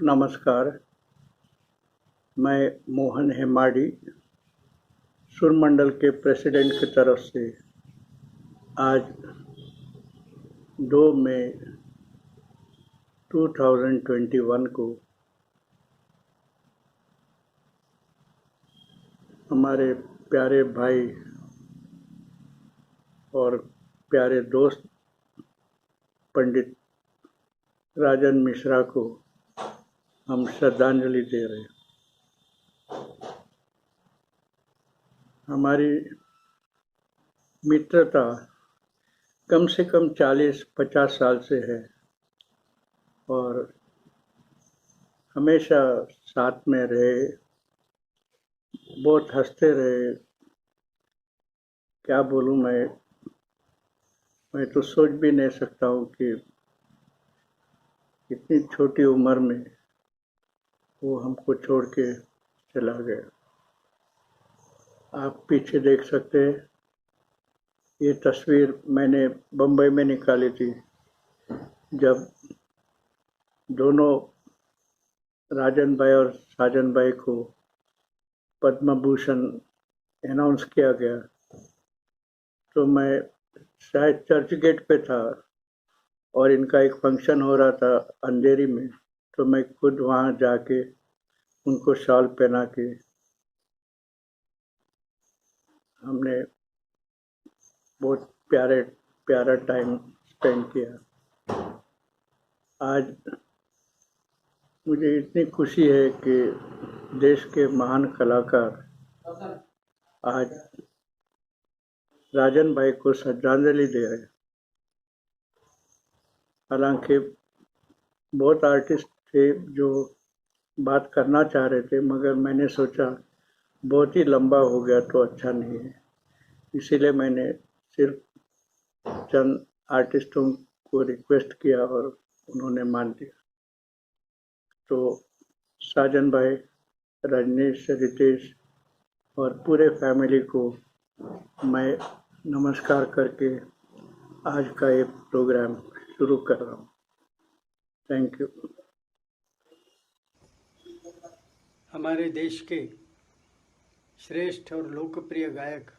नमस्कार। मैं मोहन हेमाडी सुर मंडल के प्रेसिडेंट की तरफ से आज 2 मई 2021 को हमारे प्यारे भाई और प्यारे दोस्त पंडित राजन मिश्रा को हम श्रद्धांजलि दे रहे हैं। हमारी मित्रता कम से कम 40-50 साल से है और हमेशा साथ में रहे, बहुत हंसते रहे। क्या बोलूं, मैं तो सोच भी नहीं सकता हूं कि इतनी छोटी उम्र में वो हमको छोड़ के चला गया। आप पीछे देख सकते हैं, ये तस्वीर मैंने बम्बई में निकाली थी जब दोनों राजन भाई और साजन भाई को पद्म भूषण अनाउंस किया गया। तो मैं शायद चर्च गेट पे था और इनका एक फंक्शन हो रहा था अंधेरी में, तो मैं खुद वहाँ जाके उनको शॉल पहना के हमने बहुत प्यारा टाइम स्पेंड किया। आज मुझे इतनी खुशी है कि देश के महान कलाकार आज राजन भाई को श्रद्धांजलि दे रहे हैं। हालांकि बहुत आर्टिस्ट थे जो बात करना चाह रहे थे, मगर मैंने सोचा बहुत ही लंबा हो गया तो अच्छा नहीं है, इसीलिए मैंने सिर्फ चंद आर्टिस्टों को रिक्वेस्ट किया और उन्होंने मान लिया। तो साजन भाई, रजनीश, रितेश और पूरे फैमिली को मैं नमस्कार करके आज का ये प्रोग्राम शुरू कर रहा हूँ। Thank you. हमारे देश के श्रेष्ठ और लोकप्रिय गायक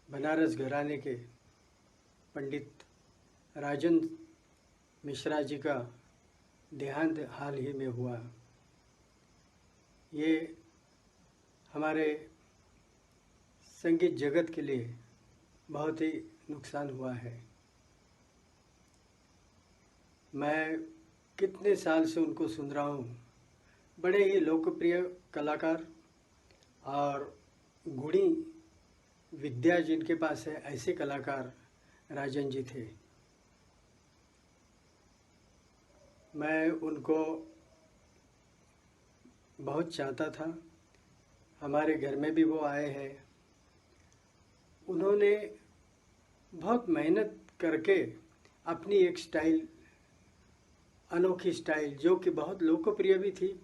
बनारस घराने के पंडित राजन मिश्रा जी का देहांत हाल ही में हुआ। ये हमारे संगीत जगत के लिए बहुत ही नुकसान हुआ है। मैं कितने साल से उनको सुन रहा हूँ। बड़े ही लोकप्रिय कलाकार और गुणी विद्या जिनके पास है, ऐसे कलाकार राजन जी थे। मैं उनको बहुत चाहता था। हमारे घर में भी वो आए हैं। उन्होंने बहुत मेहनत करके अपनी एक स्टाइल, अनोखी स्टाइल, जो कि बहुत लोकप्रिय भी थी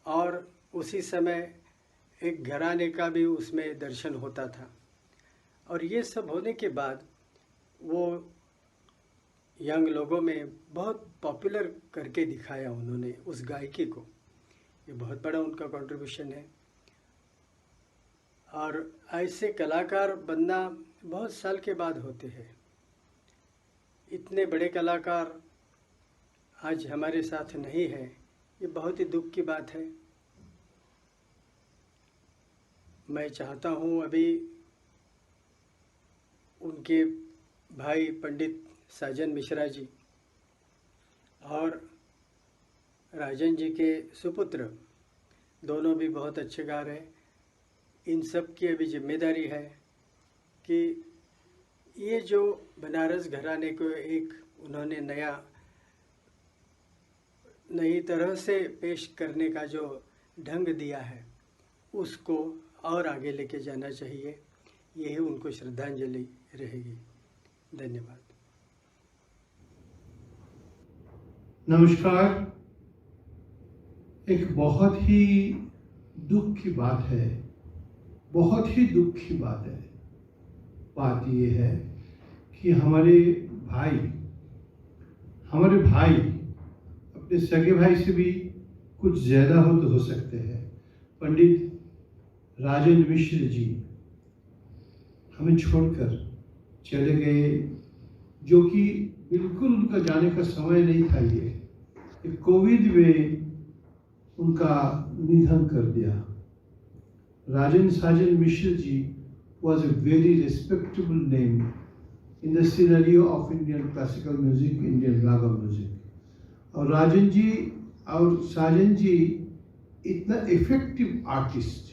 और उसी समय एक घराने का भी उसमें दर्शन होता था। और ये सब होने के बाद वो यंग लोगों में बहुत पॉपुलर करके दिखाया उन्होंने उस गायकी को। ये बहुत बड़ा उनका कंट्रीब्यूशन है। और ऐसे कलाकार बनना बहुत साल के बाद होते हैं। इतने बड़े कलाकार आज हमारे साथ नहीं है, ये बहुत ही दुख की बात है। मैं चाहता हूँ अभी उनके भाई पंडित साजन मिश्रा जी और राजन जी के सुपुत्र दोनों भी बहुत अच्छे गा रहे हैं। इन सब की अभी जिम्मेदारी है कि ये जो बनारस घराने को एक उन्होंने नई तरह से पेश करने का जो ढंग दिया है, उसको और आगे लेके जाना चाहिए। यही उनको श्रद्धांजलि रहेगी। धन्यवाद। नमस्कार। एक बहुत ही दुख की बात है, बहुत ही दुख की बात है। बात ये है कि हमारे भाई अपने सगे भाई से भी कुछ ज़्यादा हो सकते हैं। पंडित राजेंद्र मिश्र जी हमें छोड़कर चले गए, जो कि बिल्कुल उनका जाने का समय नहीं था। ये कोविड में उनका निधन कर दिया। राजेंद्र साजन Mishra ji was a very respectable name in the scenario of Indian classical music, Indian raga music. और राजन जी और साजन जी इतना इफेक्टिव आर्टिस्ट,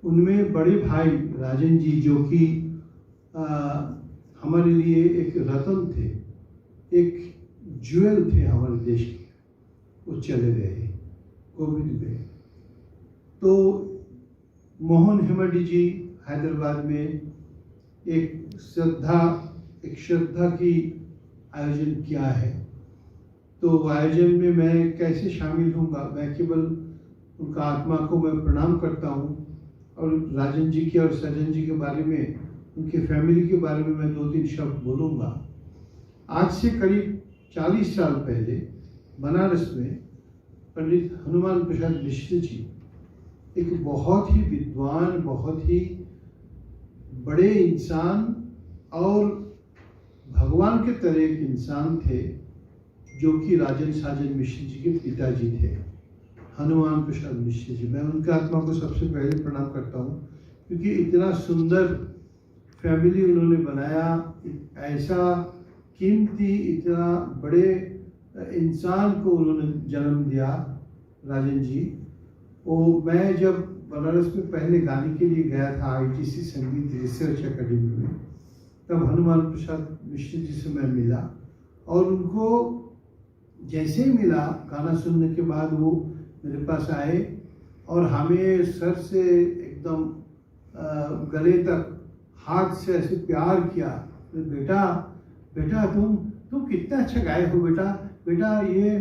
उनमें बड़े भाई राजन जी जो कि हमारे लिए एक रत्न थे, एक ज्वेल थे हमारे देश के, वो चले गए कोविड में। तो मोहन हेमडी जी हैदराबाद में एक श्रद्धा की आयोजन किया है। तो आयोजन में मैं कैसे शामिल होऊंगा, मैं केवल उनका आत्मा को मैं प्रणाम करता हूँ और राजन जी के और सजन जी के बारे में, उनके फैमिली के बारे में मैं 2-3 शब्द बोलूँगा। आज से करीब 40 साल पहले बनारस में पंडित हनुमान प्रसाद मिश्र जी एक बहुत ही विद्वान, बहुत ही बड़े इंसान और भगवान के तरह एक इंसान थे, जो कि राजेंद्र साजन मिश्र जी के पिताजी थे, हनुमान प्रसाद मिश्र जी। मैं उनके आत्मा को सबसे पहले प्रणाम करता हूँ, क्योंकि इतना सुंदर फैमिली उन्होंने बनाया, ऐसा कीमती इतना बड़े इंसान को उन्होंने जन्म दिया राजन जी। वो मैं जब बनारस में पहले गाने के लिए गया था ITC संगीत रिसर्च एकेडमी में, तब हनुमान प्रसाद मिश्र जी से मैं मिला और उनको जैसे ही मिला, गाना सुनने के बाद वो मेरे पास आए और हमें सर से एकदम गले तक हाथ से ऐसे प्यार किया। बेटा बेटा तुम कितना अच्छा गाए हो बेटा, बेटा ये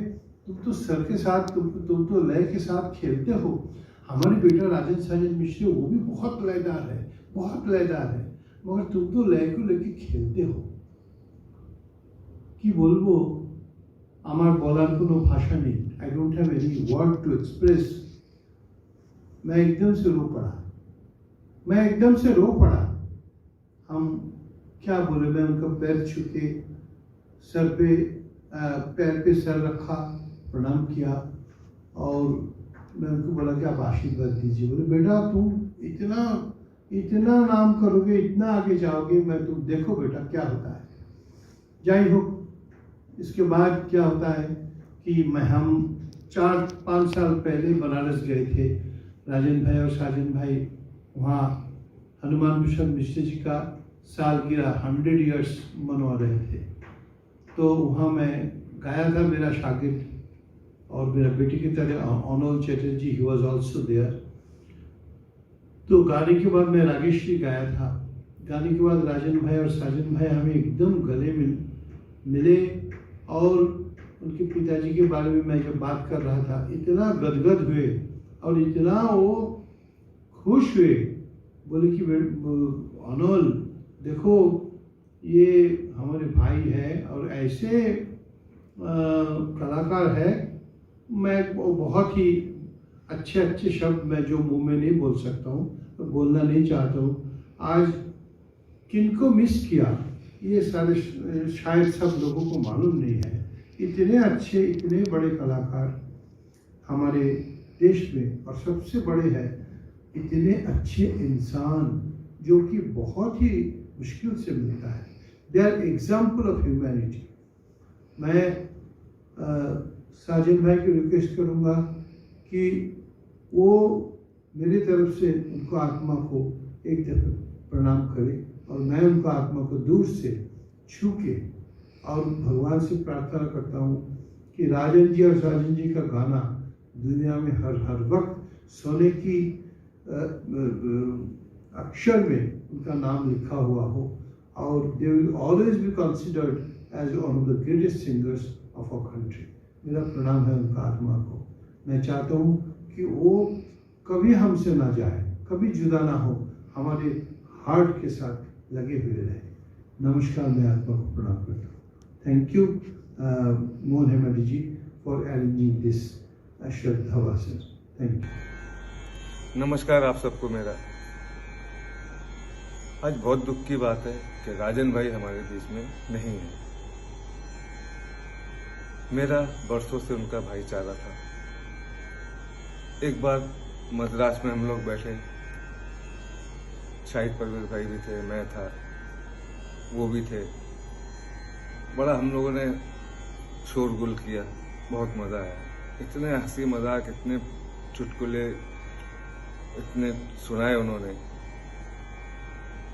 तुम तो सर के साथ, तुम तो लय के साथ खेलते हो। हमारे बेटा राजेंद्र साजन मिश्र वो भी बहुत लयदार है, बहुत लयदार है, मगर तुम तो लय को लेके खेलते हो। कि बोलबो, আমার বলার কোনো भाषा नहीं, I don't have any word to express। मैं एकदम से रो पड़ा। हम क्या बोले, मैं उनका पैर छू के सर पे पैर पे सर रखा, प्रणाम किया और मैं उनको बोला कि आप आशीर्वाद दीजिए। बोले बेटा तुम इतना नाम करोगे, इतना आगे जाओगे, मैं तुम देखो बेटा क्या होता है। जाई हो, इसके बाद क्या होता है कि हम 4-5 साल पहले बनारस गए थे। राजेंद्र भाई और साजन भाई वहाँ हनुमान प्रसाद मिश्र जी का सालगिरह 100 ईयर्स मनवा रहे थे। तो वहाँ मैं गाया था, मेरा शागिर्द और मेरा बेटी की तरह Anol Chatterjee, he was also there. तो गाने के बाद मैं रागेश्वरी गाया था। गाने के बाद राजन भाई और साजन भाई हमें एकदम गले मिले और उनके पिताजी के बारे में मैं जब बात कर रहा था, इतना गदगद हुए और इतना वो खुश हुए। बोले कि अनोल देखो ये हमारे भाई है और ऐसे कलाकार है। मैं बहुत ही अच्छे शब्द मैं जो मुंह में नहीं बोल सकता हूँ, तो बोलना नहीं चाहता हूँ। आज किनको मिस किया ये सारे शायद सब लोगों को मालूम नहीं है। इतने अच्छे, इतने बड़े कलाकार हमारे देश में, और सबसे बड़े हैं इतने अच्छे इंसान जो कि बहुत ही मुश्किल से मिलता है। They are example of humanity. मैं साजन भाई को रिक्वेस्ट करूँगा कि वो मेरी तरफ से उनको आत्मा को एक दफ़ा प्रणाम करें और मैं उनको आत्मा को दूर से छू के और भगवान से प्रार्थना करता हूँ कि राजन जी और साजन जी का गाना दुनिया में हर वक्त सोने की अक्षर में उनका नाम लिखा हुआ हो और they will always be considered as one of the greatest singers of our country. मेरा प्रणाम है उनका आत्मा को। मैं चाहता हूँ कि वो कभी हमसे ना जाए, कभी जुदा ना हो, हमारे हार्ट के साथ लगे हुए रहे। नमस्कार, मैं आत्मा को प्रणाम करता हूँ। Thank you Mohan Hemdi ji for arranging this Shraddha Vasan. Thank you. नमस्कार आप सबको मेरा। आज बहुत दुख की बात है कि राजन भाई हमारे बीच में नहीं है। मेरा वर्षों से उनका भाईचारा था। एक बार मद्रास में हम लोग बैठे, शाहिद परवेज भाई भी थे, मैं था, वो भी थे। बड़ा हम लोगों ने शोरगुल किया, बहुत मज़ा आया। इतने हंसी मजाक, इतने चुटकुले इतने सुनाए उन्होंने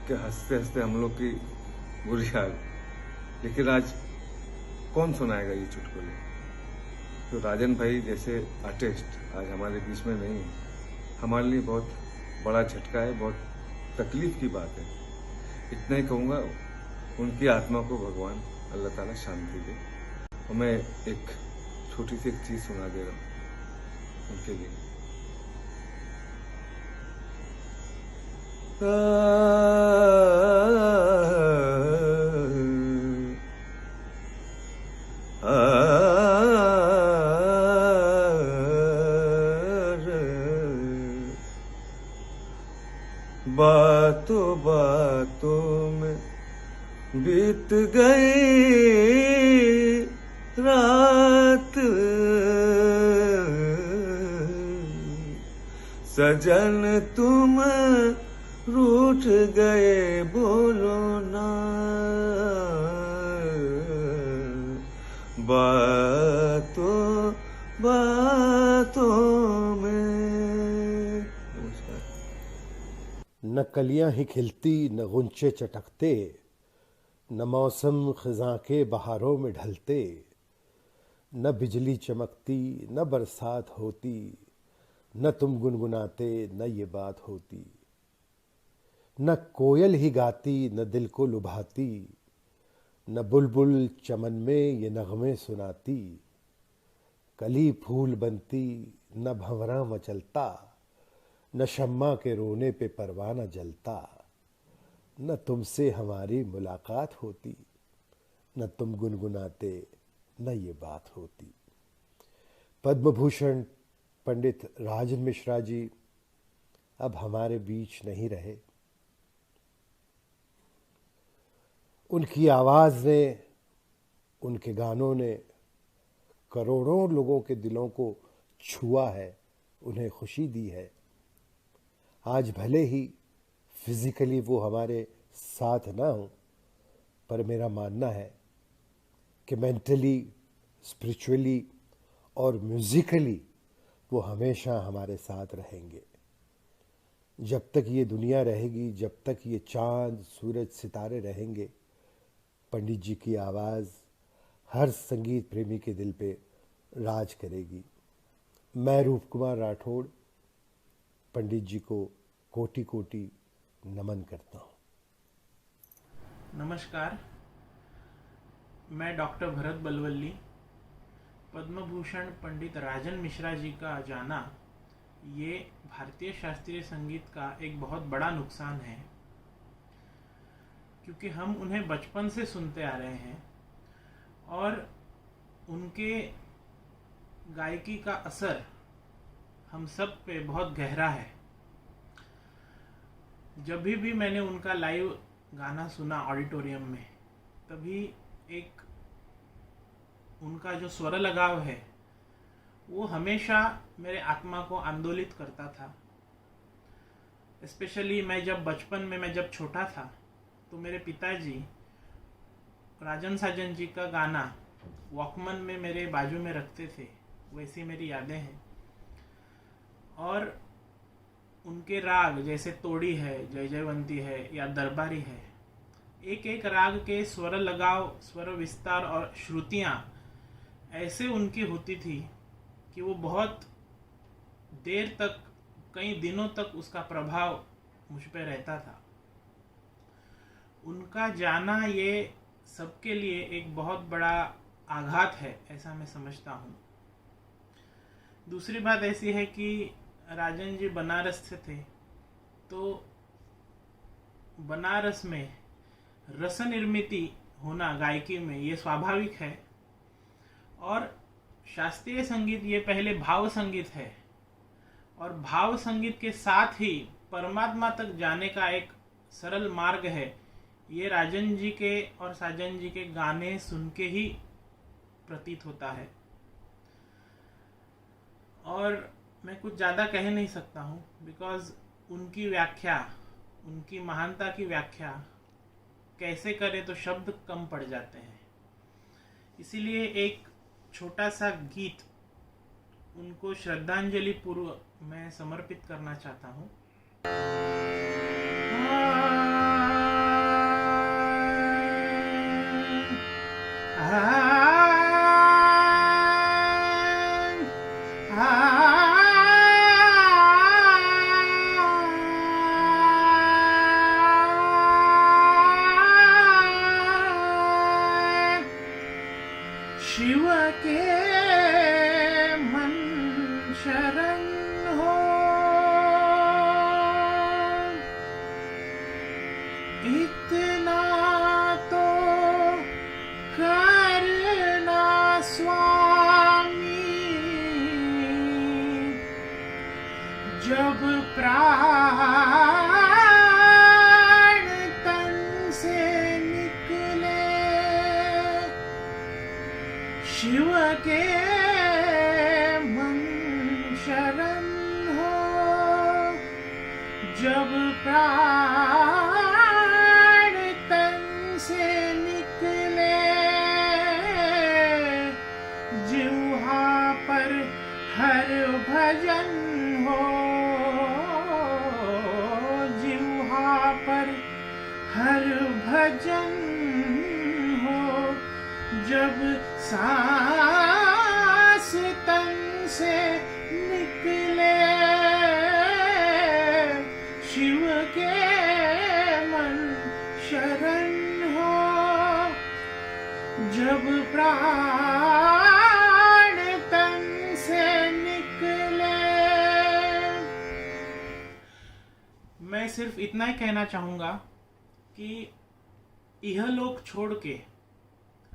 कि हंसते हंसते हम लोग की बुरी हाल। लेकिन आज कौन सुनाएगा ये चुटकुले? तो राजन भाई जैसे आर्टिस्ट आज हमारे बीच में नहीं है, हमारे लिए बहुत बड़ा झटका है, बहुत तकलीफ की बात है। इतना ही कहूँगा, उनकी आत्मा को भगवान अल्लाह ताला शांति दे। और मैं एक छोटी सी एक चीज़ सुना दे रहा हूँ उनके लिए। बातों बातों में बीत गई रात, सजन तुम रूठ गए बोलो ना, बातों बातों में। न कलियां ही खिलती न गुंचे चटकते, न मौसम खिज़ां के बहारों में ढलते, न बिजली चमकती न बरसात होती, न तुम गुनगुनाते न ये बात होती, न कोयल ही गाती न दिल को लुभाती, न बुलबुल चमन में ये नगमे सुनाती, कली फूल बनती न भंवरा मचलता, न शम्मा के रोने पे परवाना जलता, न तुमसे हमारी मुलाकात होती, न तुम गुनगुनाते न ये बात होती। पद्म भूषण पंडित राजन मिश्रा जी अब हमारे बीच नहीं रहे। उनकी आवाज़ ने, उनके गानों ने करोड़ों लोगों के दिलों को छुआ है, उन्हें खुशी दी है। आज भले ही फिज़िकली वो हमारे साथ ना हो, पर मेरा मानना है कि मेंटली, स्पिरिचुअली और म्यूज़िकली वो हमेशा हमारे साथ रहेंगे। जब तक ये दुनिया रहेगी, जब तक ये चाँद सूरज सितारे रहेंगे, पंडित जी की आवाज़ हर संगीत प्रेमी के दिल पे राज करेगी। मैं रूप कुमार राठौड़ पंडित जी को कोटि कोटि नमन करता हूँ। नमस्कार, मैं डॉक्टर भरत बलवल्ली। पद्म भूषण पंडित राजन मिश्रा जी का जाना ये भारतीय शास्त्रीय संगीत का एक बहुत बड़ा नुकसान है, क्योंकि हम उन्हें बचपन से सुनते आ रहे हैं और उनके गायकी का असर हम सब पे बहुत गहरा है। जब भी मैंने उनका लाइव गाना सुना ऑडिटोरियम में, तभी एक उनका जो स्वर लगाव है वो हमेशा मेरे आत्मा को आंदोलित करता था। स्पेशली मैं जब बचपन में, मैं जब छोटा था, तो मेरे पिताजी राजन साजन जी का गाना वॉकमैन में मेरे बाजू में रखते थे, वैसी मेरी यादें हैं। और उनके राग जैसे तोड़ी है, जय जयवंती है या दरबारी है, एक एक राग के स्वर लगाव, स्वर विस्तार और श्रुतियाँ ऐसे उनकी होती थी कि वो बहुत देर तक, कई दिनों तक उसका प्रभाव मुझ पे रहता था। उनका जाना ये सबके लिए एक बहुत बड़ा आघात है, ऐसा मैं समझता हूँ। दूसरी बात ऐसी है कि राजन जी बनारस से थे, तो बनारस में रस निर्मिति होना गायकी में ये स्वाभाविक है। और शास्त्रीय संगीत ये पहले भाव संगीत है, और भाव संगीत के साथ ही परमात्मा तक जाने का एक सरल मार्ग है। ये राजन जी के और साजन जी के गाने सुन के ही प्रतीत होता है। और मैं कुछ ज़्यादा कह नहीं सकता हूँ, बिकॉज उनकी व्याख्या, उनकी महानता की व्याख्या कैसे करें तो शब्द कम पड़ जाते हैं। इसीलिए एक छोटा सा गीत उनको श्रद्धांजलि पूर्व मैं समर्पित करना चाहता हूँ। शिव के मन शरण हो, इतना तो करना स्वामी, जब प्राण तन से निकले, शिव के मन शरण हो, जब प्राण तन से निकले, जिह्वा पर हर भजन हो, जिह्वा पर हर भजन हो, जब सांस तन से निकले, शिव के मन शरण हो, जब प्राण तन से निकले। मैं सिर्फ इतना ही कहना चाहूँगा कि यह लोक छोड़ के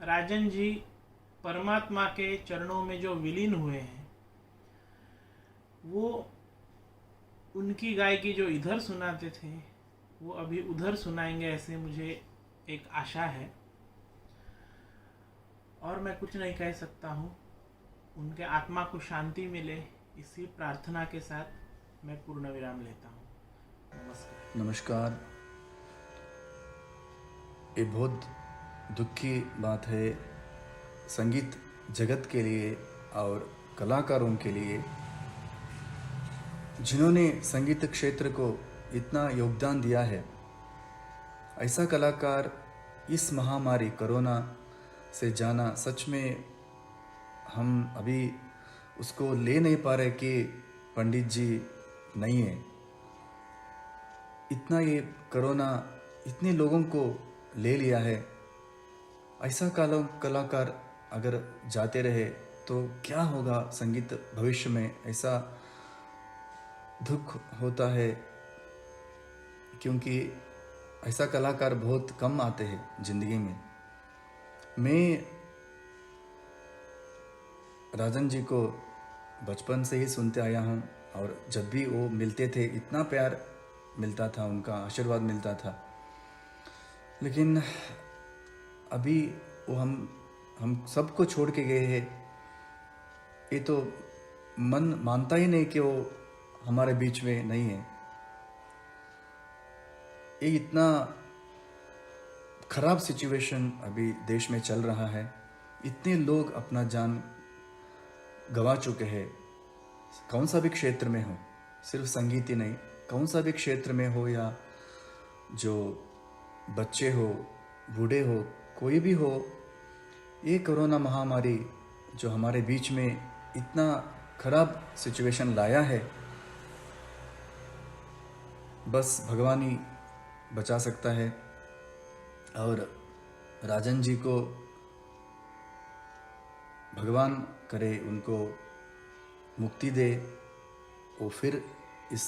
राजन जी परमात्मा के चरणों में जो विलीन हुए हैं, वो उनकी गायकी जो इधर सुनाते थे वो अभी उधर सुनाएंगे, ऐसे मुझे एक आशा है। और मैं कुछ नहीं कह सकता हूँ। उनके आत्मा को शांति मिले, इसी प्रार्थना के साथ मैं पूर्ण विराम लेता हूँ। नमस्कार। नमस्कार। ये बहुत दुख की बात है संगीत जगत के लिए और कलाकारों के लिए, जिन्होंने संगीत क्षेत्र को इतना योगदान दिया है। ऐसा कलाकार इस महामारी कोरोना से जाना, सच में हम अभी उसको ले नहीं पा रहे कि पंडित जी नहीं है। इतना ये कोरोना इतने लोगों को ले लिया है। ऐसा कलाकार अगर जाते रहे तो क्या होगा संगीत भविष्य में, ऐसा दुख होता है, क्योंकि ऐसा कलाकार बहुत कम आते हैं जिंदगी में। मैं राजन जी को बचपन से ही सुनते आया हूँ, और जब भी वो मिलते थे इतना प्यार मिलता था, उनका आशीर्वाद मिलता था। लेकिन अभी वो हम सबको छोड़ के गए हैं। ये तो मन मानता ही नहीं कि वो हमारे बीच में नहीं है। ये इतना खराब सिचुएशन अभी देश में चल रहा है। इतने लोग अपना जान गंवा चुके हैं, कौन सा भी क्षेत्र में हो, सिर्फ संगीत ही नहीं, कौन सा भी क्षेत्र में हो, या जो बच्चे हो, बूढ़े हो, कोई भी हो। ये कोरोना महामारी जो हमारे बीच में इतना खराब सिचुएशन लाया है, बस भगवान ही बचा सकता है। और राजन जी को भगवान करे उनको मुक्ति दे, वो फिर इस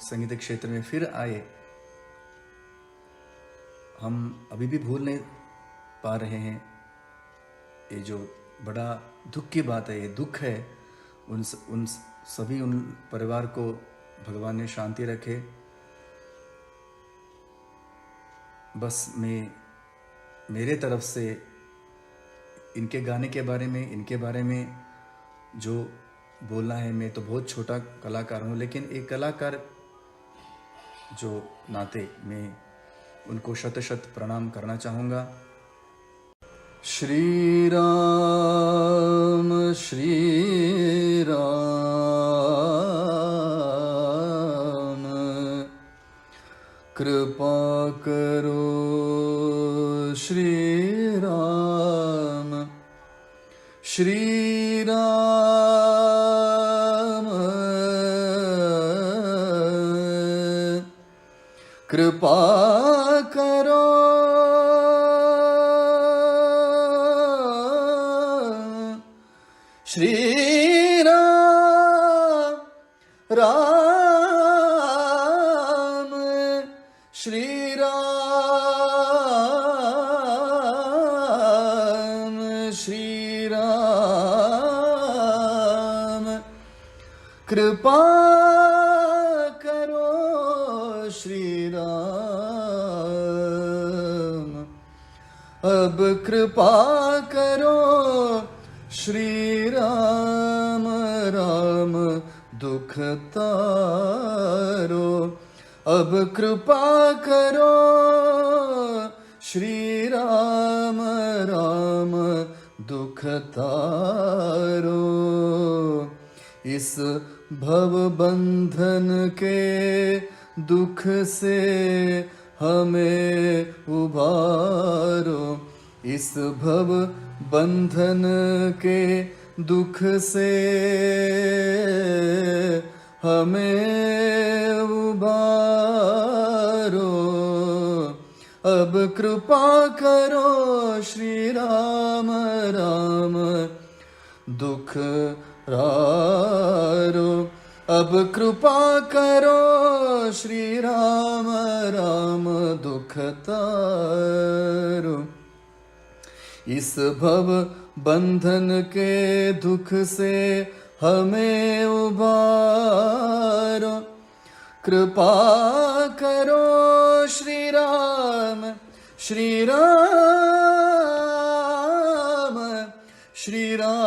संगीत क्षेत्र में फिर आए। हम अभी भी भूल नहीं पा रहे हैं ये जो बड़ा दुख की बात है, ये दुख है। उन सभी उन परिवार को भगवान ने शांति रखे। बस मैं मेरे तरफ से इनके गाने के बारे में, इनके बारे में जो बोलना है, मैं तो बहुत छोटा कलाकार हूँ, लेकिन एक कलाकार जो नाते मैं उनको शत शत प्रणाम करना चाहूँगा। श्री राम श्री राम कृपा करो श्री राम, श्री राम कृपा करो श्री राम, राम श्री राम, श्री राम कृपा करो श्री राम, अब कृपा करो श्री राम, राम दुख तारो, अब कृपा करो श्री राम, राम दुख तारो। इस भव बंधन के दुख से हमें उबारो, इस भव बंधन के दुख से हमें उबारो, अब कृपा करो श्री राम, राम दुख रारो, अब कृपा करो श्री राम, राम दुख तारो। इस भव बंधन के दुख से हमें उबारो, कृपा करो श्री राम, श्री राम, श्री राम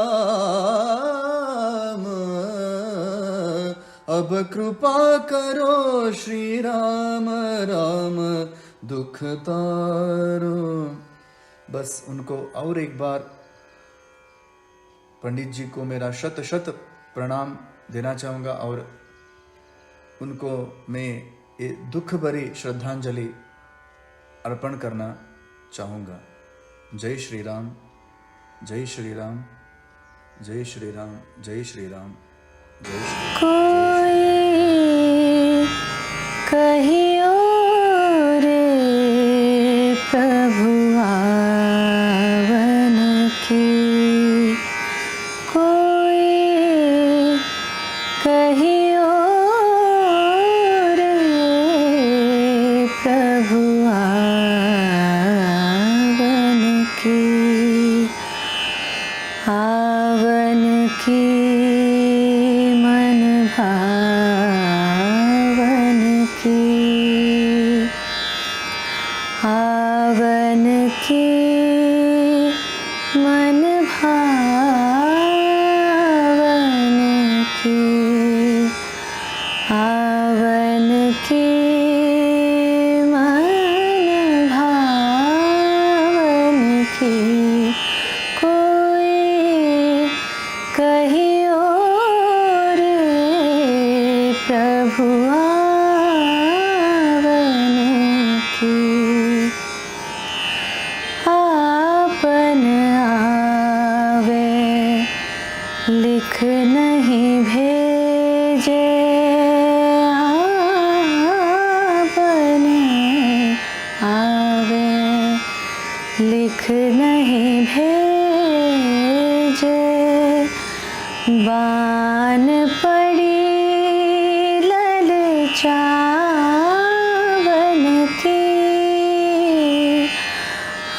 अब कृपा करो श्री राम, राम दुख तारो। बस उनको और एक बार पंडित जी को मेरा शत शत प्रणाम देना चाहूँगा और उनको मैं ये दुख भरी श्रद्धांजलि अर्पण करना चाहूँगा। जय श्री राम, जय श्री राम, जय श्री राम, जय श्री राम, जय श्री राम। कोई कहियो रे प्रभु आवन की, कोई कहियो रे प्रभु आवन की, आवन की मन भावन की, आवन की मन भावन की, आवन की मन भावन की, कोई कहियो रे प्रभु आवन की, आपन आवे लिख नहीं भेजे, आपन आवे लिख नहीं भेजे, बान पड़ी ललचावन की,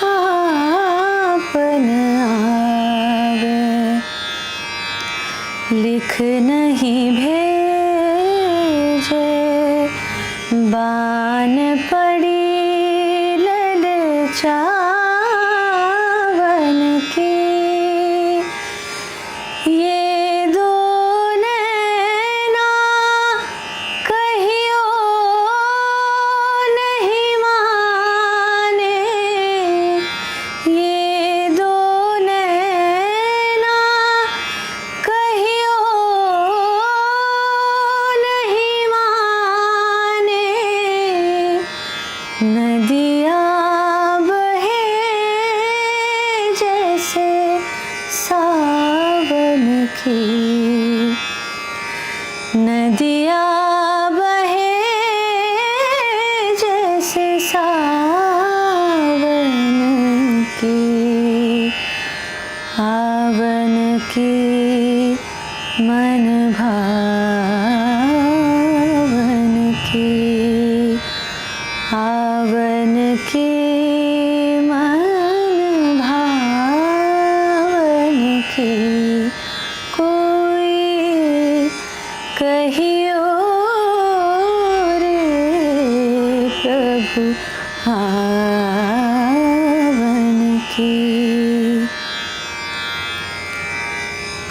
आपन आवे चावन की ये दो नैना कहियो नहीं माने, ये दो नैना कहियो नहीं माने, नदिया बहे जैसे सावन की, नदिया बहे जैसे सावन की, आवन की मन भावन की, आवन की मन भावन की, कोई कहियो रे प्रभु आवन की।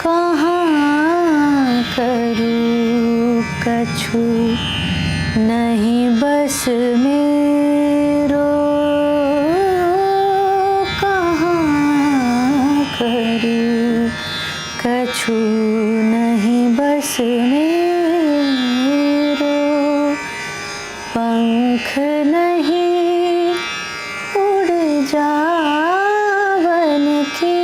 कहाँ करूँ कछु नहीं बस मेरो, कहाँ करूँ कछु नहीं बस मेरो, पंख नहीं उड़ जावन की,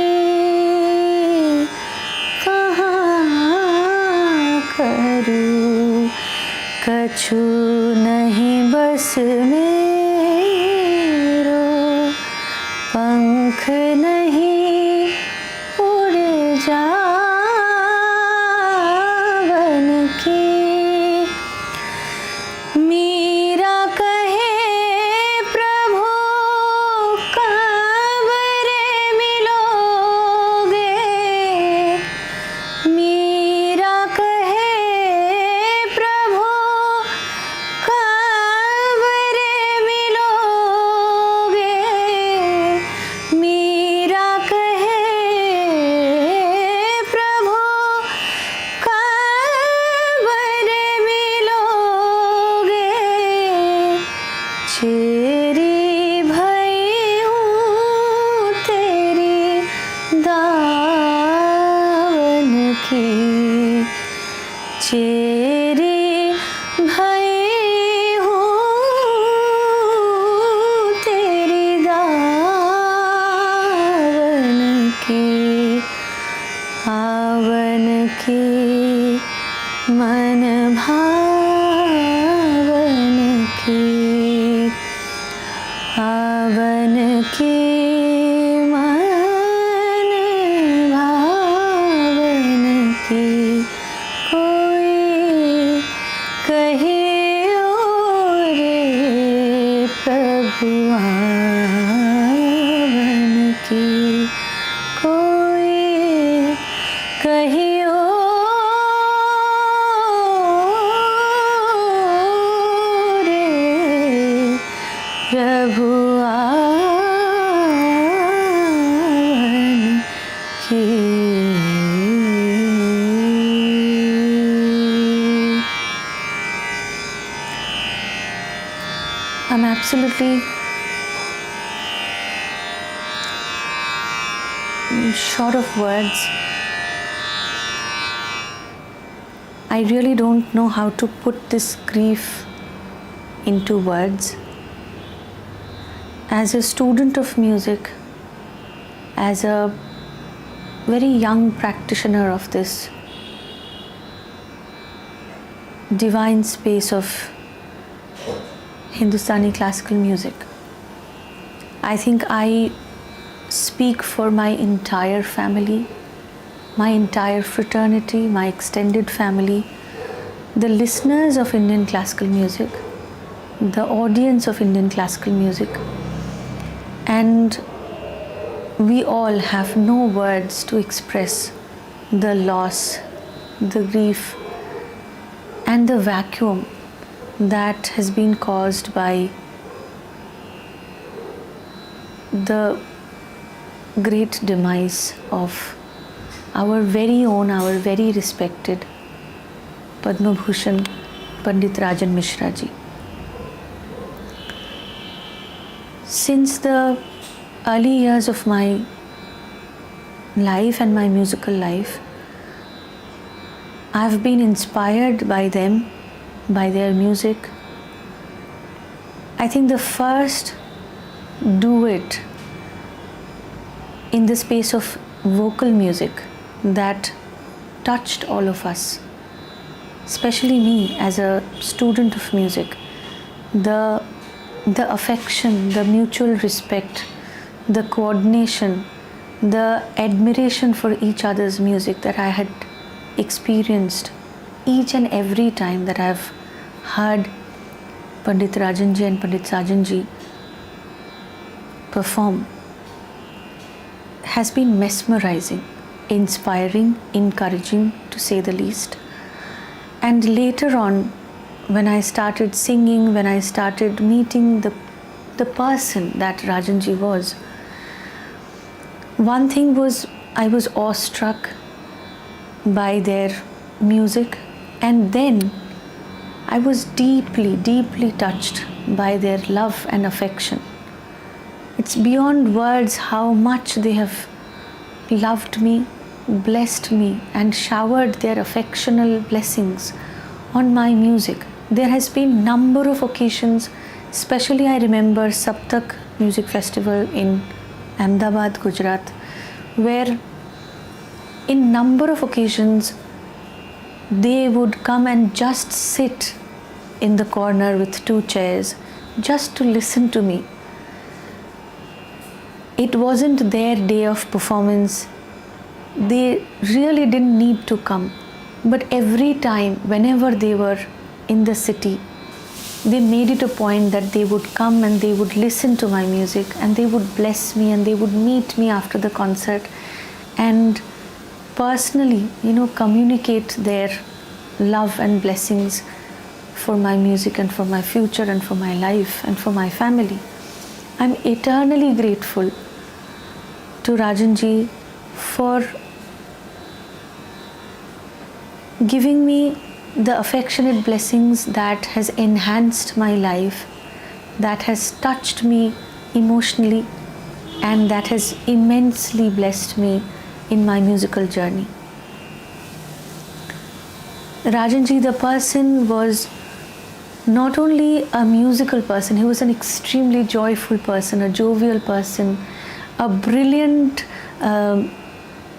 कहाँ करूँ कछु नहीं बस मेरो, पंख नहीं उड़ जावन की। मीरा कहे प्रभु कब रे मिलोगे, मीरा कहे प्रभु कब रे मिलोगे, मीरा कहे प्रभु कब रे मिलोगे, चेरी भई हूँ तेरी दावन की, चेरी भई हूँ तेरी दावन की, आवन की मन भावन की, आवन की मन भावन की, कोई कहियो रे प्रभु आवन की, कोई कहियो रे प्रभु आवन की। I'm absolutely short of words. I really don't know how to put this grief into words. As a student of music, as a very young practitioner of this divine space of Hindustani classical music, I think I speak for my entire family, my entire fraternity, my extended family, the listeners of Indian classical music, the audience of Indian classical music, and we all have no words to express the loss, the grief, and the vacuum that has been caused by the great demise of our very own, our very respected Padma Bhushan Pandit Rajan Mishra ji. Since the early years of my life and my musical life, I've been inspired by them, by their music. I think the first duet in the space of vocal music that touched all of us, especially me as a student of music, the affection, the mutual respect, the coordination, the admiration for each other's music that I had experienced each and every time that I've heard Pandit Rajan ji and Pandit Sajan ji perform has been mesmerizing, inspiring, encouraging, to say the least. And later on, when I started singing, when I started meeting the person that Rajan ji was, one thing was, I was awestruck by their music, and then I was deeply, deeply touched by their love and affection. It's beyond words how much they have loved me, blessed me, and showered their affectional blessings on my music. There has been number of occasions, especially I remember Saptak Music Festival in Ahmedabad, Gujarat, where in number of occasions they would come and just sit in the corner with 2 chairs just to listen to me. It wasn't their day of performance. They really didn't need to come. But every time, whenever they were in the city, they made it a point that they would come and they would listen to my music, and they would bless me, and they would meet me after the concert and personally, communicate their love and blessings for my music and for my future and for my life and for my family. I'm eternally grateful to Rajan ji for giving me the affectionate blessings that has enhanced my life, that has touched me emotionally, and that has immensely blessed me in my musical journey. Rajan ji, the person, was not only a musical person, he was an extremely joyful person, a jovial person, a brilliant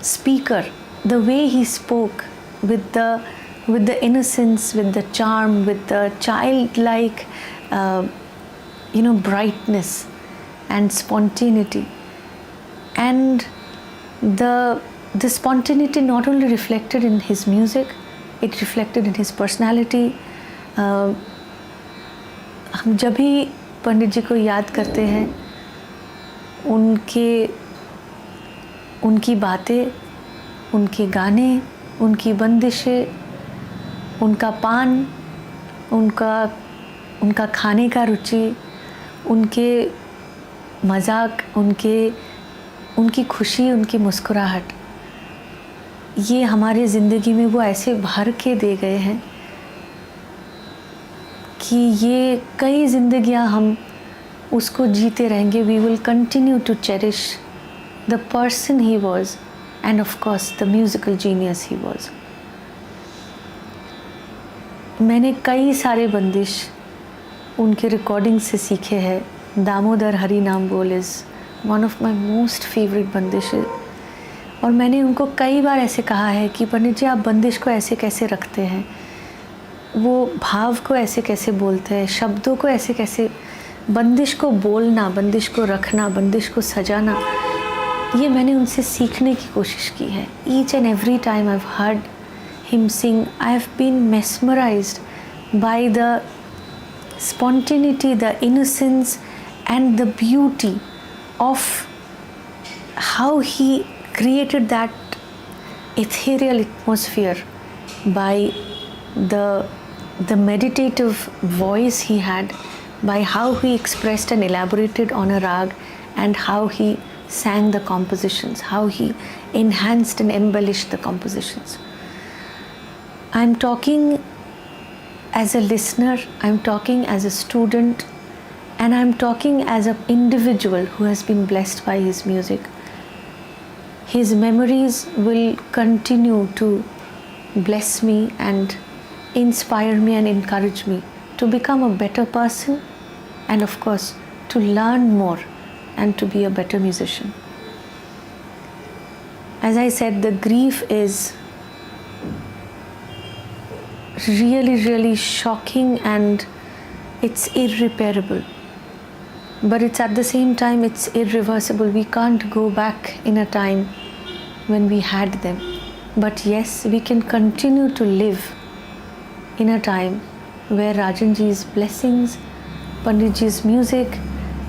speaker. The way he spoke with the innocence, with the charm, with the childlike brightness and spontaneity. And the spontaneity not only reflected in his music, it reflected in his personality. हम जब भी पंडित जी को याद करते हैं, उनकी बातें, उनके गाने, उनकी बंदिशें, उनका पान, उनका खाने का रुचि, उनके मजाक, उनकी खुशी, उनकी मुस्कुराहट, ये हमारे ज़िंदगी में वो ऐसे भर के दे गए हैं कि ये कई ज़िंदगियां हम उसको जीते रहेंगे. We will continue to cherish the person he was and of course the musical genius he was. मैंने कई सारे बंदिश उनके रिकॉर्डिंग से सीखे हैं. दामोदर हरि नाम बोल is one of my most favourite बंदिश. और मैंने उनको कई बार ऐसे कहा है कि पंडित जी, आप बंदिश को ऐसे कैसे रखते हैं, वो भाव को ऐसे कैसे बोलते हैं, शब्दों को ऐसे कैसे, बंदिश को बोलना, बंदिश को रखना, बंदिश को सजाना, ये मैंने उनसे सीखने की कोशिश की है. Each and every time I have heard him sing, I have been mesmerised by the spontaneity, the innocence and the beauty of how he created that ethereal atmosphere by the meditative voice he had, by how he expressed and elaborated on a rag, and how he sang the compositions, how he enhanced and embellished the compositions. I'm talking as a listener, I'm talking as a student, and I'm talking as an individual who has been blessed by his music. His memories will continue to bless me and inspire me and encourage me to become a better person, and of course to learn more and to be a better musician. As I said, the grief is really shocking and it's irreparable, but it's at the same time it's irreversible. We can't go back in a time when we had them, but yes, we can continue to live in a time where Rajanji's blessings, Panditji's music,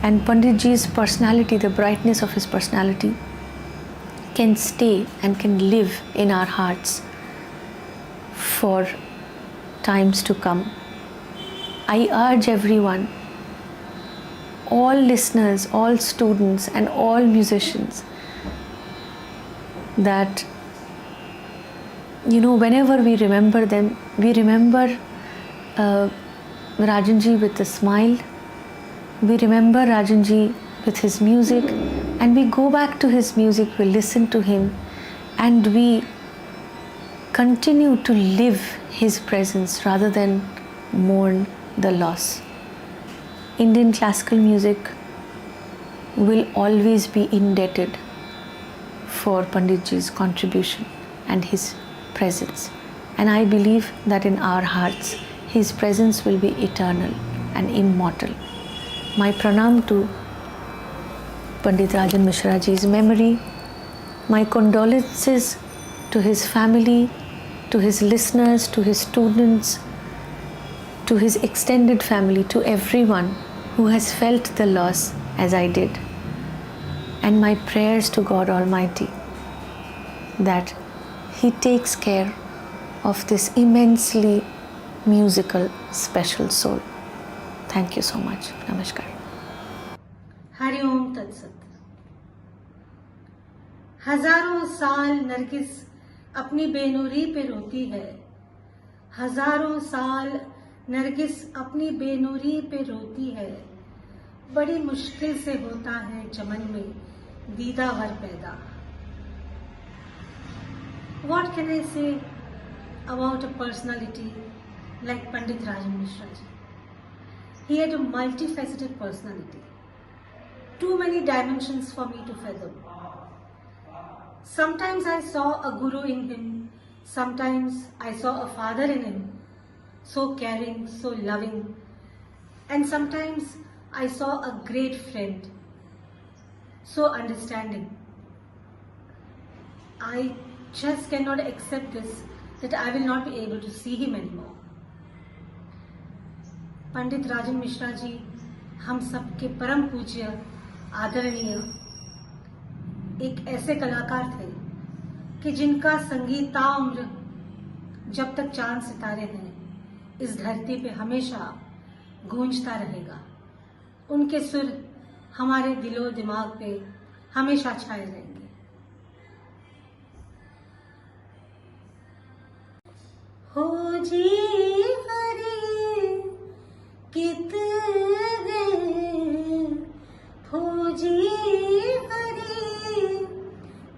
and Panditji's personality, the brightness of his personality, can stay and can live in our hearts for times to come. I urge everyone, all listeners, all students, and all musicians, that whenever we remember them, we remember Rajanji with a smile, we remember Rajanji with his music, and we go back to his music, we listen to him, and we continue to live his presence rather than mourn the loss. Indian classical music will always be indebted for Panditji's contribution and his presence. And I believe that in our hearts, his presence will be eternal and immortal. My pranam to Pandit Rajan Mishra ji's memory, my condolences to his family, to his listeners, to his students, to his extended family, to everyone who has felt the loss as I did. And my prayers to God Almighty that He takes care of this immensely musical, special soul. Thank you so much. Namaskar. Hari Om तत्सत। हजारों साल नरगिस अपनी बेनूरी पे रोती है, हजारों साल नरगिस अपनी बेनूरी पे रोती है, बड़ी मुश्किल से होता है चमन में दीदावर पैदा। What can I say about a personality like Pandit Rajan Mishra ji? He had a multifaceted personality, too many dimensions for me to fathom. Sometimes I saw a guru in him, sometimes I saw a father in him, so caring, so loving, and sometimes I saw a great friend, so understanding. I just cannot accept this, that I will not be able to see him anymore. पंडित राजन मिश्रा जी हम सबके परम पूज्य, आदरणीय एक ऐसे कलाकार थे कि जिनका संगीत ताउम्र जब तक चांद सितारे हैं इस धरती पे हमेशा गूंजता रहेगा। उनके सुर हमारे दिलो दिमाग पे हमेशा छाए रहेंगे। हो जी हरे कित गए, हो जी हरे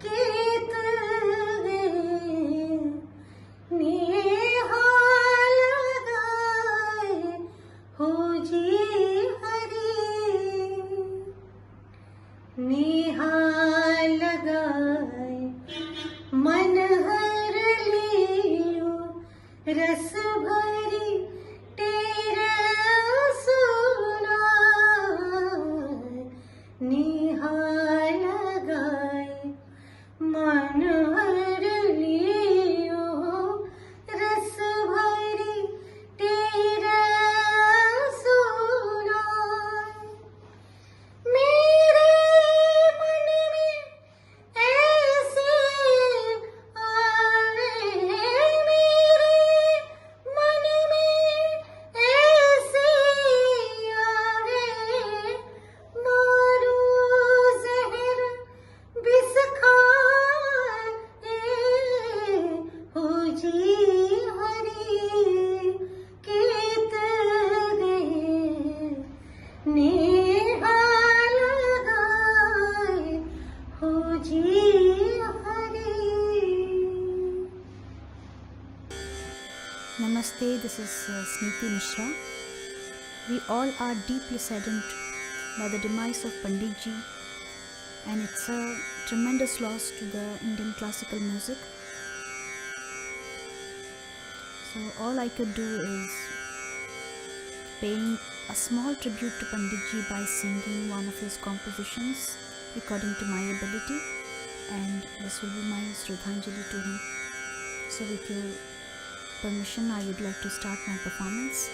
कित गए, नेहा लगाए, हो जी हरे नेहा लगाए, मन हर लियो रस भरी तेरा सुना, नेहा लगाए, मन हर लियो रस भरी तेरा सुना, मेरे मन this is Smriti Mishra. We all are deeply saddened by the demise of Pandit Ji, and it's a tremendous loss to the Indian classical music. So all I could do is paying a small tribute to Pandit Ji by singing one of his compositions according to my ability, and this will be my Shraddhanjali to him. So with your permission, I would like to start my performance.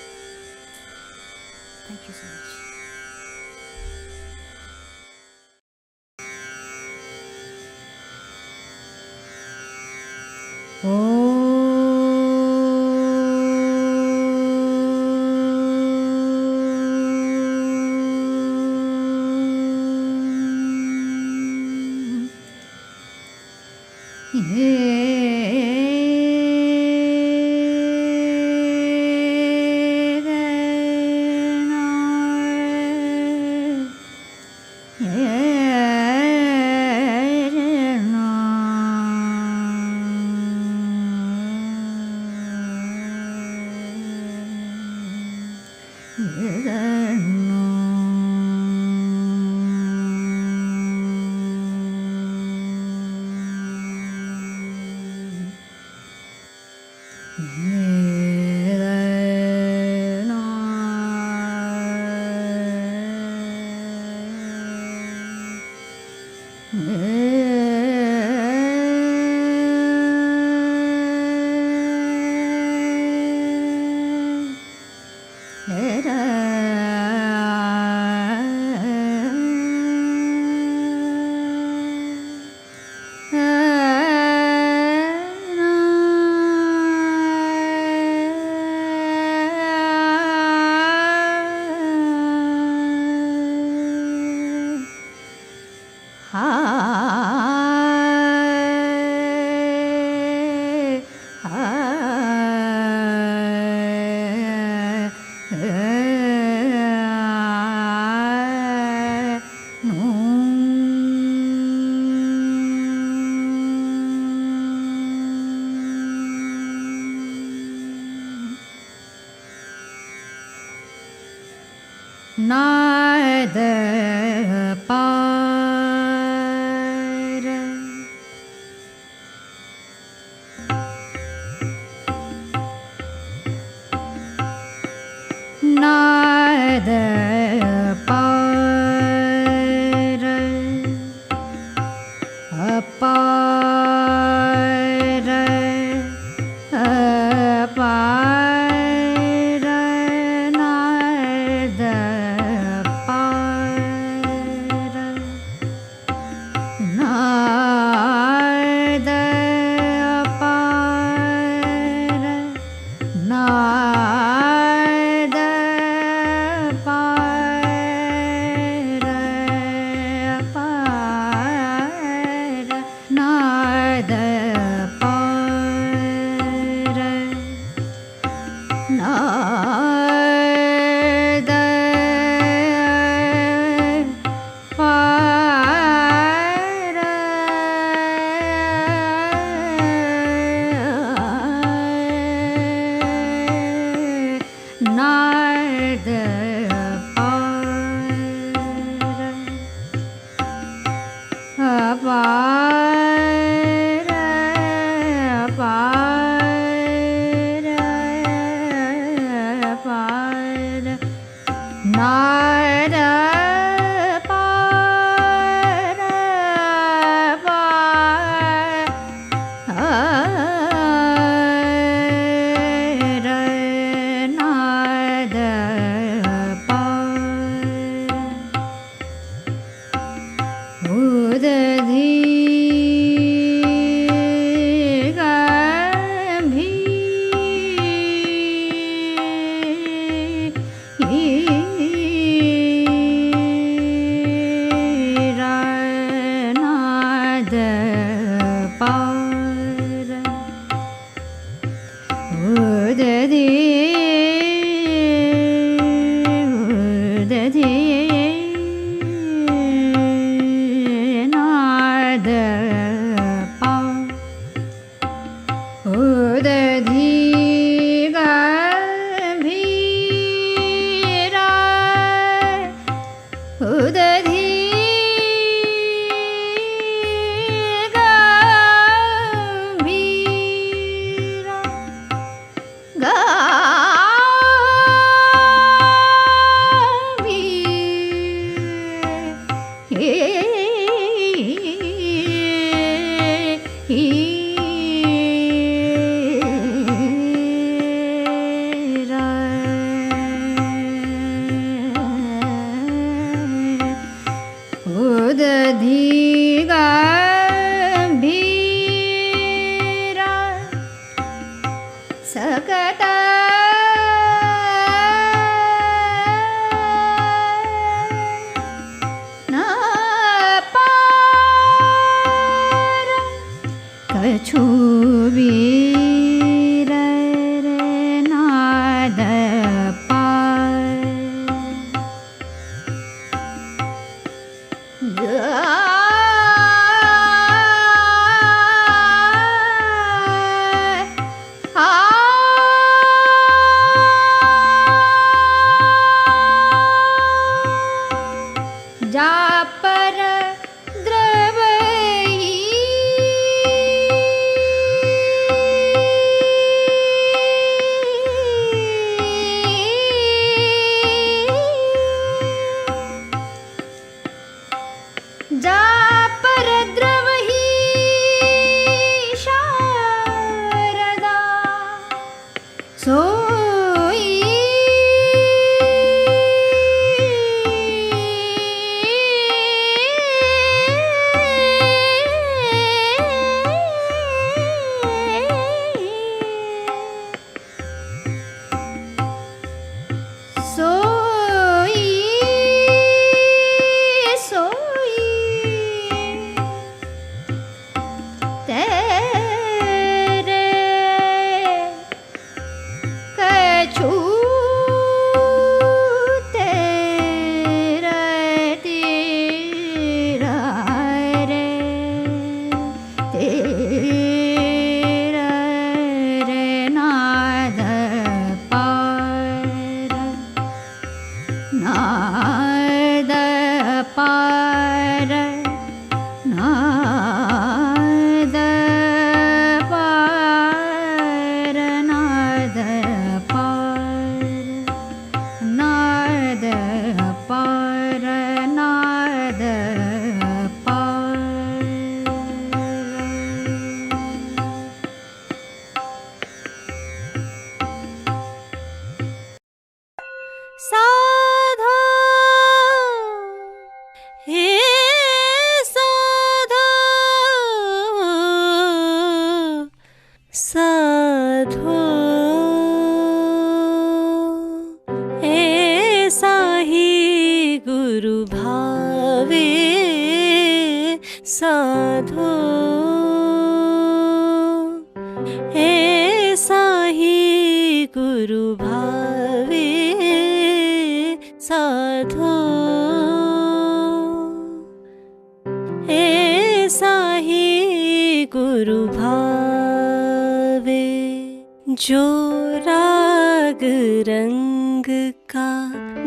Thank you so much. जो राग रंग का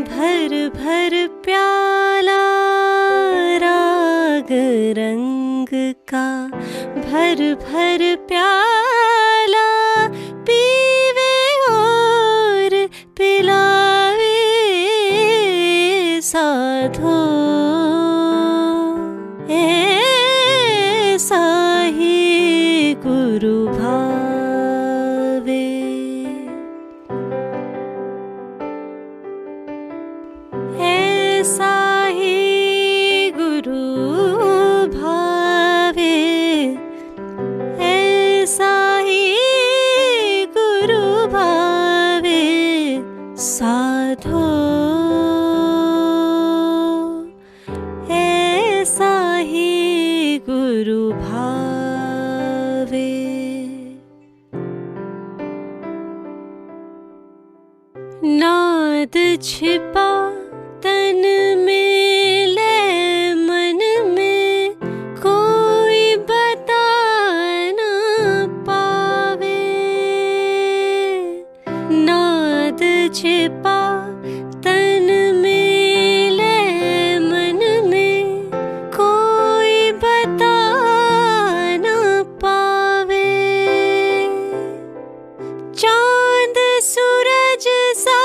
भर भर प्याला, राग रंग का भर भर प्याला, पीवे और पिलावे साधो, ऐसा ही गुरु भावे। ऐसा ही गुरु भावे, ऐसा ही गुरु भावे साधो, ऐसा ही गुरु भावे। नाद छिपा तन में ले मन में, कोई बता न पावे। नाद छिपा तन में ले मन में, कोई बता न पावे। चांद सूरज सा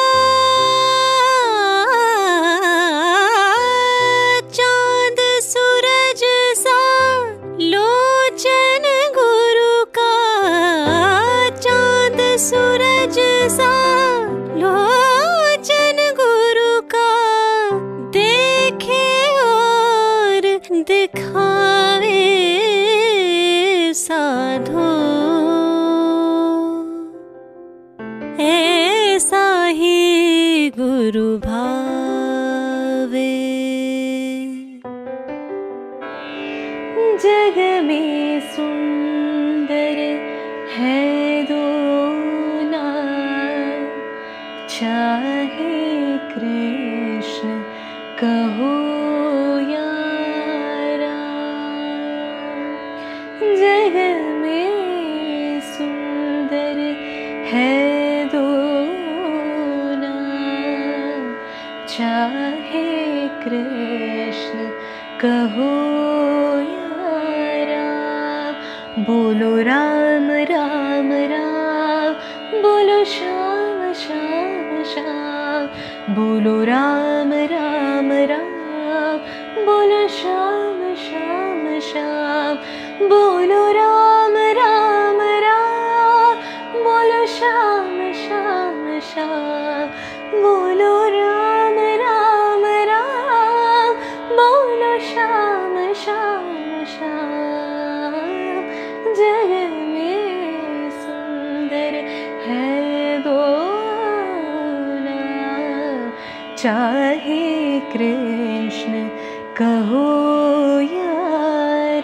दिखावे साधु, ऐसा ही गुरु भावे। जग में सुंदर है दोना, चाहे कृष्ण कहो या राम। जग में सुंदर है दोना, चाहे कृष्ण कहो या राम। बोलो राम राम राम, बोलो श्याम श्याम श्याम। बोलो राम राम राम, बोलो श्याम श्याम श्याम। बोलो राम राम राम, बोलो श्याम श्याम श्याम। बोलो राम राम राम, बोलो श्याम श्याम श्याम। जग में सुंदर है दोना, चाहे कृष्ण कहो या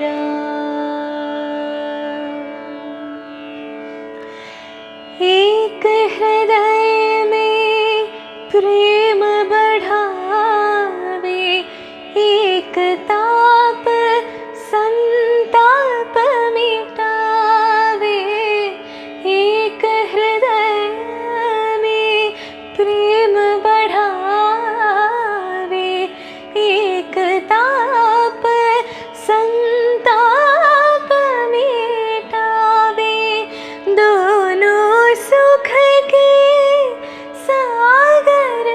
राम। एक हृदय में प्रेम बढ़ावे, एक ताप संताप मिटावे। एक हृदय में प्रेम बढ़ावे, एक ताप संताप मिटावे। दोनों सुख के सागर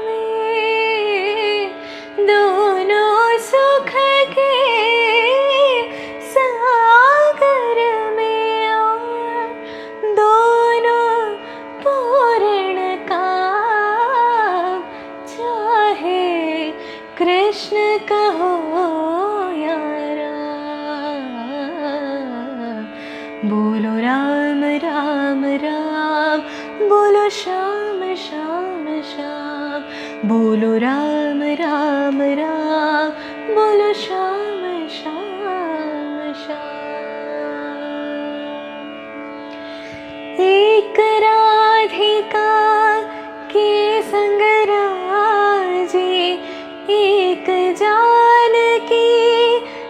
में, दोनों सुख के सागर में, और दोनों पूर्ण काम, चाहे कृष्ण कहो या राम। बोलो राम राम राम, बोलो श्याम श्याम श्याम। बोलो राम राम राम, बोलो श्याम श्याम श्याम। एक राधिका के संग राजे, एक जानकी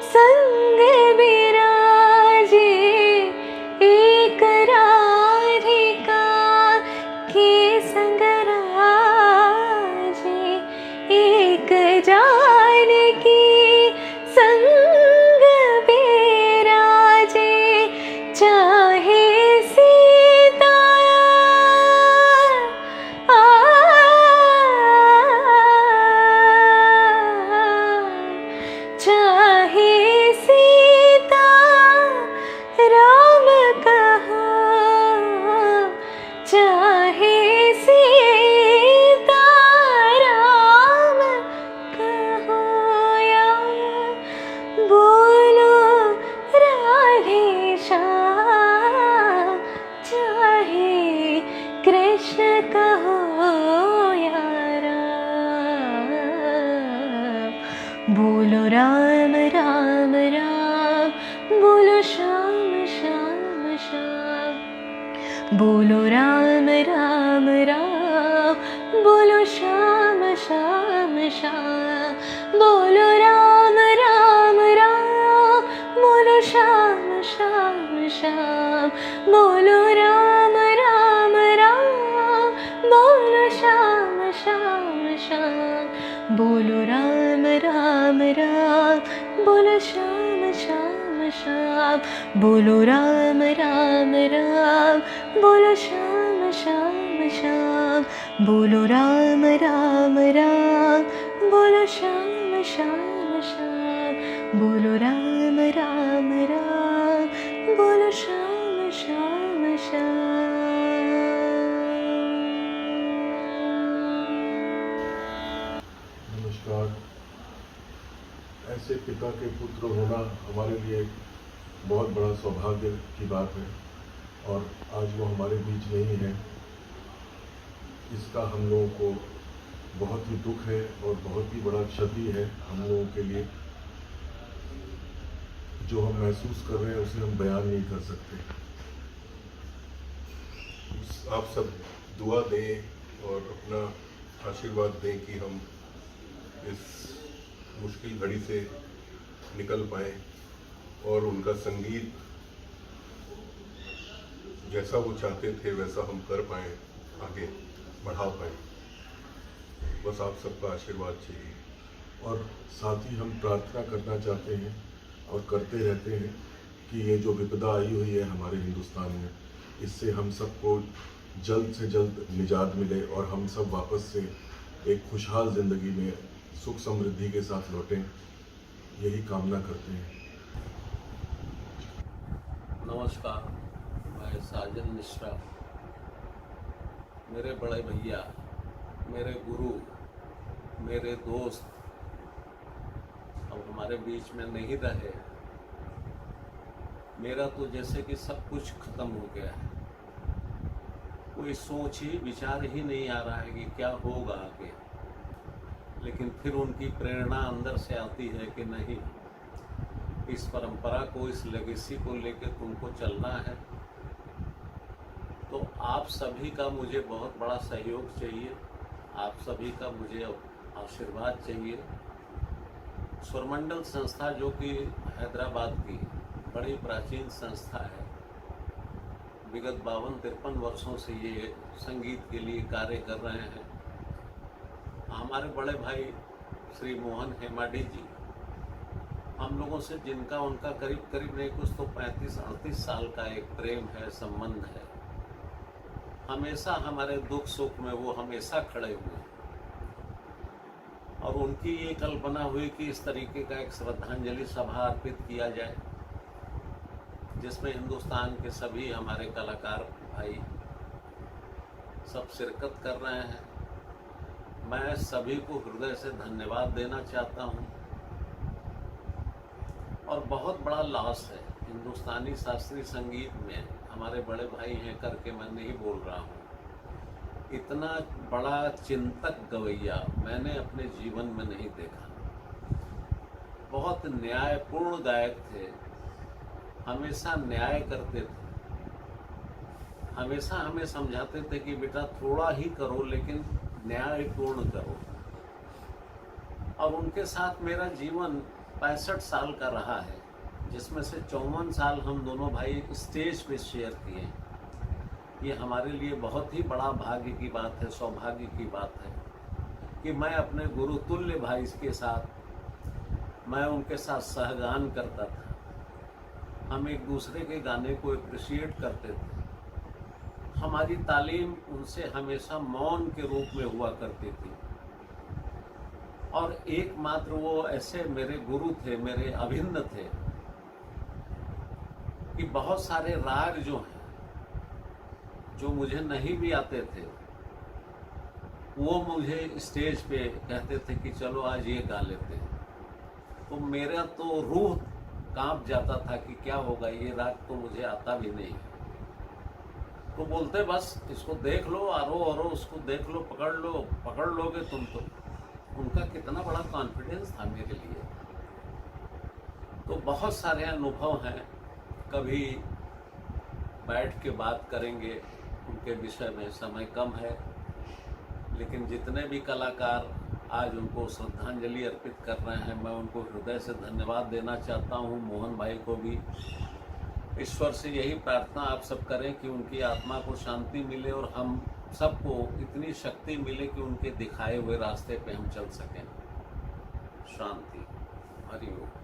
संग विराजे। एक राधिका के संग राजे, एक जानकी संग विराजे। चाहे सीता चाहे सीता राम कहो, चाहे सीता राम कहो या। बोलो राधे श्याम, चाहे कृष्ण कहो या राम। बोलो राम राम राम, बोलो श्याम श्याम श्याम। बोलो राम राम राम, बोलो श्याम श्याम श्याम। बोलो राम राम राम, बोलो श्याम श्याम श्याम। बोलो राम राम राम, बोलो श्याम श्याम श्याम। बोलो राम राम राम, बोलो श्याम श्याम श्याम। बोलो राम राम राम, बोलो श्याम श्याम श्याम। बोलो राम राम राम, बोलो श्याम श्याम श्याम। बोलो राम राम राम, बोलो श्याम श्याम श्याम। नमस्कार। ऐसे पिता के पुत्र होना हमारे लिए बहुत बड़ा सौभाग्य की बात है और आज वो हमारे बीच नहीं है। इसका हम लोगों को बहुत ही दुख है और बहुत ही बड़ा क्षति है हम लोगों के लिए। जो हम महसूस कर रहे हैं उसे हम बयान नहीं कर सकते। आप सब दुआ दें और अपना आशीर्वाद दें कि हम इस मुश्किल घड़ी से निकल पाएं और उनका संगीत जैसा वो चाहते थे वैसा हम कर पाएं, आगे बढ़ा पाएं। बस आप सबका आशीर्वाद चाहिए। और साथ ही हम प्रार्थना करना चाहते हैं और करते रहते हैं कि ये जो विपदा आई हुई है हमारे हिंदुस्तान में, इससे हम सबको जल्द से जल्द निजात मिले और हम सब वापस से एक खुशहाल ज़िंदगी में सुख समृद्धि के साथ लौटें, यही कामना करते हैं। नमस्कार, मैं साजन मिश्रा। मेरे बड़े भैया, मेरे गुरु, मेरे दोस्त अब हमारे बीच में नहीं रहे। मेरा तो जैसे कि सब कुछ खत्म हो गया है। कोई सोच ही विचार ही नहीं आ रहा है कि क्या होगा आगे। लेकिन फिर उनकी प्रेरणा अंदर से आती है कि नहीं, इस परंपरा को, इस लेगेसी को लेकर तुमको चलना है। तो आप सभी का मुझे बहुत बड़ा सहयोग चाहिए, आप सभी का मुझे आशीर्वाद चाहिए। स्वरमंडल संस्था जो कि हैदराबाद की बड़ी प्राचीन संस्था है, विगत 52-53 वर्षों से ये संगीत के लिए कार्य कर रहे हैं। हमारे बड़े भाई श्री मोहन हेमाडी जी, हम लोगों से जिनका उनका करीब नहीं कुछ तो 35-38 साल का एक प्रेम है, संबंध है। हमेशा हमारे दुख सुख में वो हमेशा खड़े हुए और उनकी ये कल्पना हुई कि इस तरीके का एक श्रद्धांजलि सभा अर्पित किया जाए, जिसमें हिंदुस्तान के सभी हमारे कलाकार भाई सब शिरकत कर रहे हैं। मैं सभी को हृदय से धन्यवाद देना चाहता हूं। और बहुत बड़ा लॉस है हिंदुस्तानी शास्त्रीय संगीत में, हमारे बड़े भाई हैं करके मैं नहीं बोल रहा हूं। इतना बड़ा चिंतक गवैया मैंने अपने जीवन में नहीं देखा। बहुत न्यायपूर्ण गायक थे, हमेशा न्याय करते थे, हमेशा हमें समझाते थे कि बेटा थोड़ा ही करो लेकिन न्यायपूर्ण करो। और उनके साथ मेरा जीवन 65 साल का रहा है, जिसमें से 54 साल हम दोनों भाई स्टेज पे शेयर किए। ये हमारे लिए बहुत ही बड़ा भाग्य की बात है, सौभाग्य की बात है कि मैं अपने गुरु तुल्य भाई के साथ, मैं उनके साथ सहगान करता था। हम एक दूसरे के गाने को अप्रिशिएट करते थे। हमारी तालीम उनसे हमेशा मौन के रूप में हुआ करती थी। और एकमात्र वो ऐसे मेरे गुरु थे, मेरे अभिन्न थे कि बहुत सारे राग जो हैं, जो मुझे नहीं भी आते थे, वो मुझे स्टेज पे कहते थे कि चलो आज ये गा लेते हैं। तो मेरा तो रूह कांप जाता था कि क्या होगा, ये राग तो मुझे आता भी नहीं। तो बोलते बस इसको देख लो, आरो उसको देख लो, पकड़ लोगे तुम तो। उनका कितना बड़ा कॉन्फिडेंस था मेरे लिए। तो बहुत सारे अनुभव हैं, कभी बैठ के बात करेंगे उनके विषय में, समय कम है। लेकिन जितने भी कलाकार आज उनको श्रद्धांजलि अर्पित कर रहे हैं, मैं उनको हृदय से धन्यवाद देना चाहता हूं। मोहन भाई को भी ईश्वर से यही प्रार्थना आप सब करें कि उनकी आत्मा को शांति मिले और हम सबको इतनी शक्ति मिले कि उनके दिखाए हुए रास्ते पे हम चल सकें। शांति। हरि ओम।